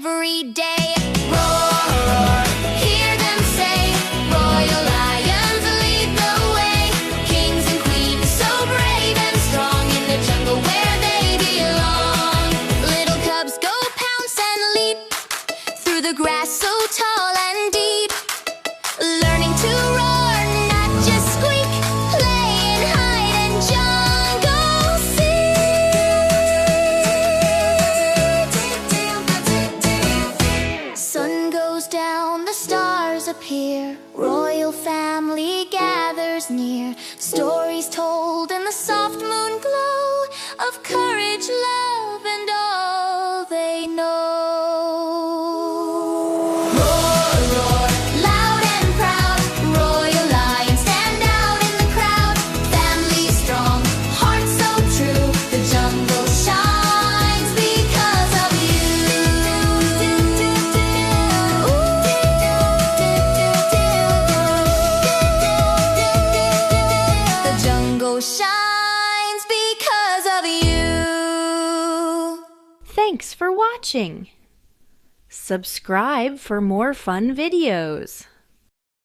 every day. Roar, roar, hear them say, royal lions lead the way. Kings and queens so brave and strong in the jungle where they belong. Little cubs go pounce and leap through the grass so tall and deep, learning to roar, not just squeak, playing hide and jungle seek. Sun goes down, the stars appear, royal family gathers near. Stories told in the soft moon glow of courage, love, and all they know. Shines because of you. Thanks for watching. Subscribe for more fun videos.